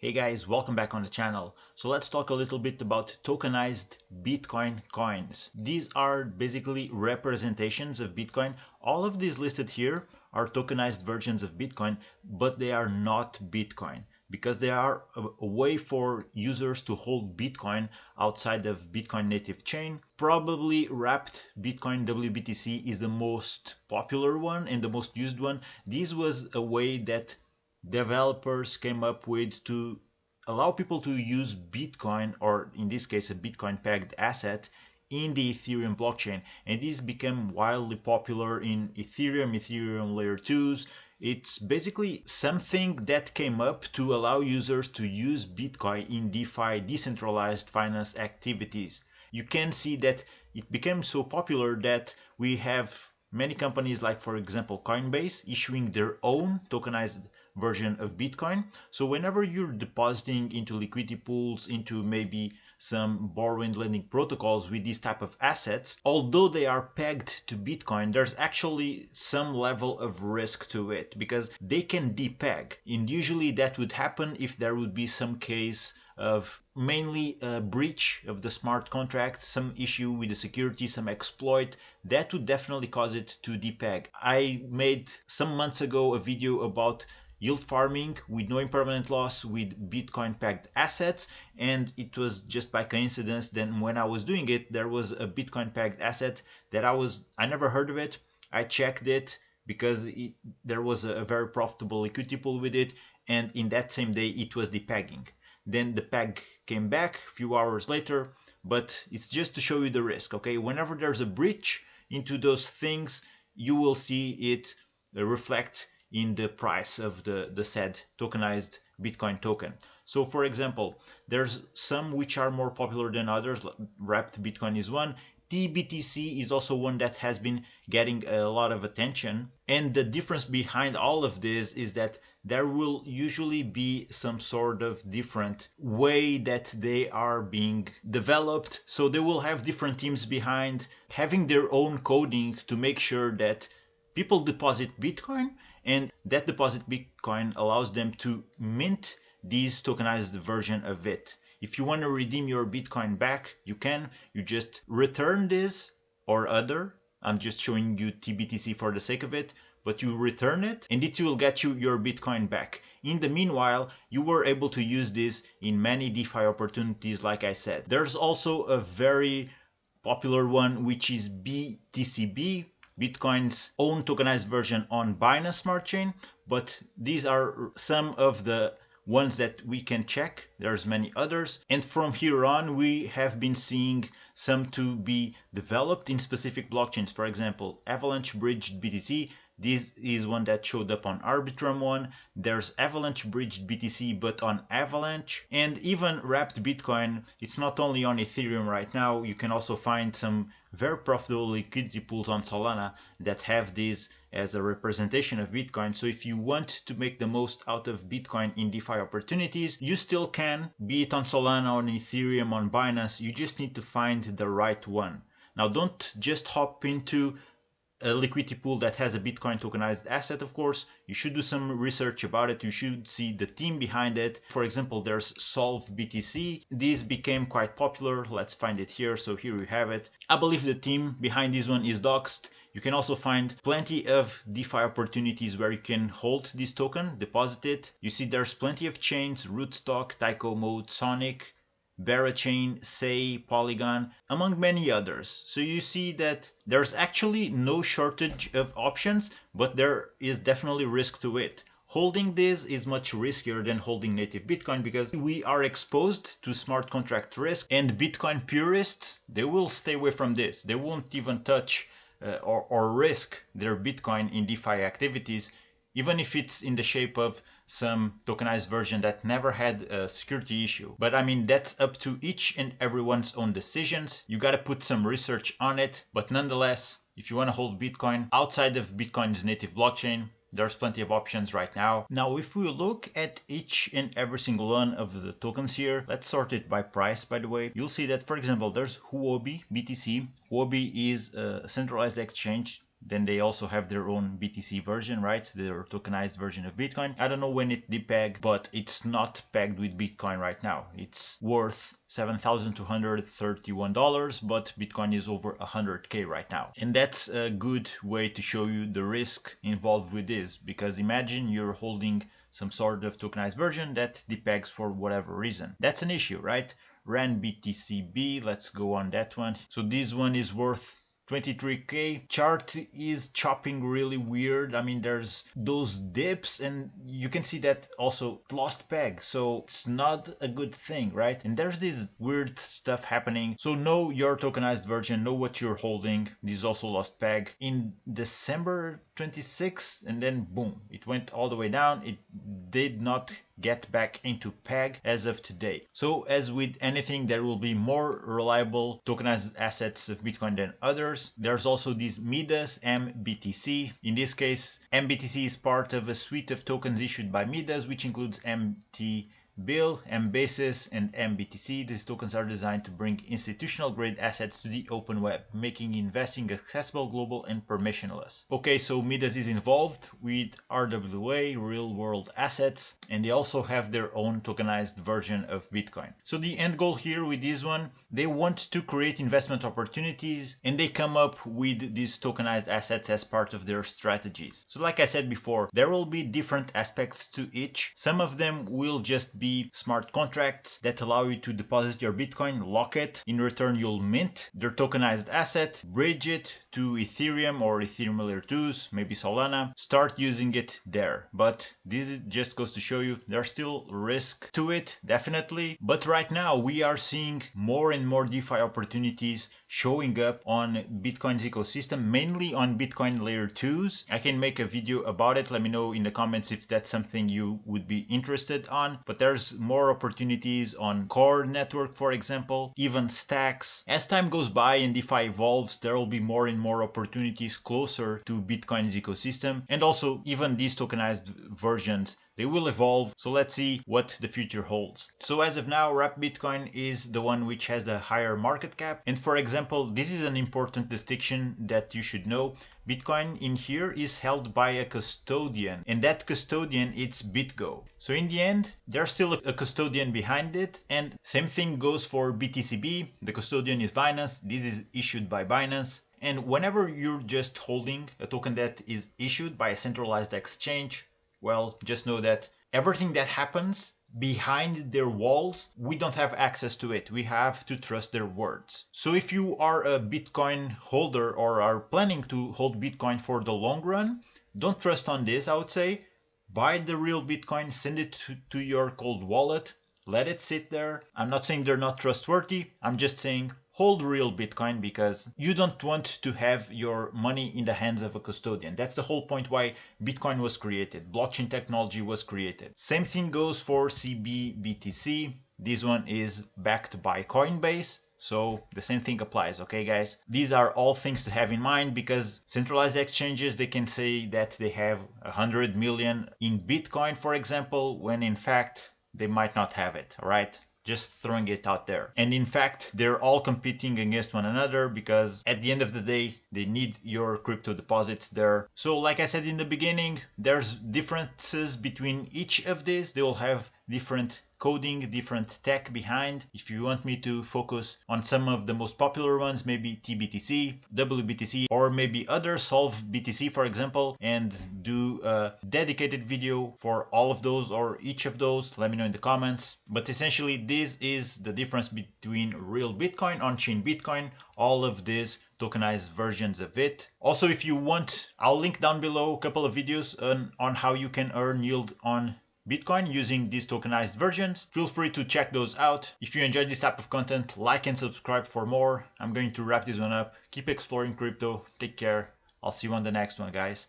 Hey guys, welcome back on the channel. So let's talk a little bit about tokenized Bitcoin coins. These are basically representations of Bitcoin. All of these listed here are tokenized versions of Bitcoin, but they are not Bitcoin because they are a way for users to hold Bitcoin outside of Bitcoin native chain. Probably wrapped Bitcoin WBTC is the most popular one and the most used one. This was a way that developers came up with to allow people to use Bitcoin, or in this case a Bitcoin pegged asset, in the Ethereum blockchain, and this became wildly popular in Ethereum layer 2s. It's basically something that came up to allow users to use Bitcoin in DeFi, decentralized finance activities. You can see that it became so popular that we have many companies like, for example, Coinbase issuing their own tokenized version of Bitcoin. So whenever you're depositing into liquidity pools, into maybe some borrowing lending protocols with these type of assets, although they are pegged to Bitcoin, there's actually some level of risk to it because they can depeg. And usually that would happen if there would be some case of mainly a breach of the smart contract, some issue with the security, some exploit, that would definitely cause it to depeg. I made some months ago a video about yield farming with no impermanent loss with Bitcoin pegged assets, and it was just by coincidence then when I was doing it there was a Bitcoin pegged asset that I never heard of it. I checked it because there was a very profitable liquidity pool with it, and in that same day it was depegging. Then the peg came back a few hours later, but it's just to show you the risk. Okay, whenever there's a breach into those things, you will see it reflect in the price of the said tokenized Bitcoin token. So for example, there's some which are more popular than others. Wrapped Bitcoin is one. TBTC is also one that has been getting a lot of attention. And the difference behind all of this is that there will usually be some sort of different way that they are being developed. So they will have different teams behind having their own coding to make sure that people deposit Bitcoin, and that deposit Bitcoin allows them to mint this tokenized version of it. If you want to redeem your Bitcoin back, you can. You just return this or other. I'm just showing you TBTC for the sake of it, but you return it and it will get you your Bitcoin back. In the meanwhile, you were able to use this in many DeFi opportunities, like I said. There's also a very popular one, which is BTCB, Bitcoin's own tokenized version on Binance Smart Chain, but these are some of the ones that we can check. There's many others, and from here on we have been seeing some to be developed in specific blockchains. For example, Avalanche Bridged BTC. This is one that showed up on Arbitrum one. There's Avalanche Bridged BTC but on Avalanche, and even wrapped Bitcoin. It's not only on Ethereum right now. You can also find some very profitable liquidity pools on Solana that have this as a representation of Bitcoin. So if you want to make the most out of Bitcoin in DeFi opportunities, you still can, be it on Solana, on Ethereum, on Binance. You just need to find the right one. Now don't just hop into a liquidity pool that has a Bitcoin tokenized asset. Of course, you should do some research about it. You should see the team behind it. For example, there's Solve BTC. This became quite popular. Let's find it here. So here we have it. I believe the team behind this one is Doxed. You can also find plenty of DeFi opportunities where you can hold this token, deposit it. You see there's plenty of chains: Rootstock, Tyco Mode, Sonic, Berachain, Say, Polygon, among many others. So you see that there's actually no shortage of options, but there is definitely risk to it. Holding this is much riskier than holding native Bitcoin because we are exposed to smart contract risk, and Bitcoin purists, they will stay away from this. They won't even touch or risk their Bitcoin in DeFi activities, even if it's in the shape of some tokenized version that never had a security issue. But I mean, that's up to each and everyone's own decisions. You gotta put some research on it, but nonetheless, if you want to hold Bitcoin outside of Bitcoin's native blockchain, there's plenty of options right now. Now, if we look at each and every single one of the tokens here, let's sort it by price, by the way. You'll see that, for example, there's Huobi BTC. Huobi is a centralized exchange Then they also have their own BTC version, right? Their tokenized version of Bitcoin. I don't know when it depegged, but it's not pegged with Bitcoin right now. It's worth $7,231, but Bitcoin is over 100K right now. And that's a good way to show you the risk involved with this, because imagine you're holding some sort of tokenized version that depegs for whatever reason. That's an issue, right? Ran BTCB, let's go on that one. So this one is worth 23K. Chart is chopping really weird. I mean, there's those dips and you can see that also lost peg. So it's not a good thing, right? And there's this weird stuff happening. So know your tokenized version, know what you're holding. This also lost peg in December 26th, and then boom, it went all the way down. It did not get back into peg as of today. So as with anything, there will be more reliable tokenized assets of Bitcoin than others. There's also this Midas MBTC. In this case, MBTC is part of a suite of tokens issued by Midas, which includes MT Bill, MBasis, and MBTC. These tokens are designed to bring institutional grade assets to the open web, making investing accessible, global, and permissionless. Okay, so Midas is involved with RWA, real world assets, and they also have their own tokenized version of Bitcoin. So the end goal here with this one, they want to create investment opportunities, and they come up with these tokenized assets as part of their strategies. So like I said before, there will be different aspects to each. Some of them will just be smart contracts that allow you to deposit your Bitcoin, lock it, in return you'll mint their tokenized asset, bridge it to Ethereum or Ethereum layer 2s, maybe Solana, start using it there. But this just goes to show you there's still risk to it, definitely. But right now we are seeing more and more DeFi opportunities showing up on Bitcoin's ecosystem, mainly on Bitcoin layer 2s. I can make a video about it. Let me know in the comments if that's something you would be interested on. But there's more opportunities on Core Network, for example, even Stacks. As time goes by and DeFi evolves, there will be more and more opportunities closer to Bitcoin's ecosystem. And also, even these tokenized versions, they will evolve. So let's see what the future holds. So as of now, Wrap Bitcoin is the one which has the higher market cap. And for example, this is an important distinction that you should know. Bitcoin in here is held by a custodian, and that custodian it's BitGo. So in the end, there's still a custodian behind it, and same thing goes for BTCB. The custodian is Binance. This is issued by Binance. And whenever you're just holding a token that is issued by a centralized exchange, well, just know that everything that happens behind their walls, we don't have access to it. We have to trust their words. So if you are a Bitcoin holder or are planning to hold Bitcoin for the long run, don't trust on this, I would say. Buy the real Bitcoin, send it to your cold wallet, let it sit there. I'm not saying they're not trustworthy. I'm just saying hold real Bitcoin, because you don't want to have your money in the hands of a custodian. That's the whole point why Bitcoin was created. Blockchain technology was created. Same thing goes for CBBTC. This one is backed by Coinbase. So the same thing applies, okay guys? These are all things to have in mind, because centralized exchanges, they can say that they have 100 million in Bitcoin, for example, when in fact they might not have it, all right? Just throwing it out there. And in fact, they're all competing against one another, because at the end of the day, they need your crypto deposits there. So like I said in the beginning, there's differences between each of these. They will have different coding, different tech behind. If you want me to focus on some of the most popular ones, maybe TBTC, WBTC, or maybe other Solve BTC, for example, and do a dedicated video for all of those or each of those, let me know in the comments. But essentially, this is the difference between real Bitcoin, on-chain Bitcoin, all of these tokenized versions of it. Also, if you want, I'll link down below a couple of videos on how you can earn yield on Bitcoin using these tokenized versions. Feel free to check those out. If you enjoyed this type of content, like and subscribe for more. I'm going to wrap this one up. Keep exploring crypto. Take care. I'll see you on the next one, guys.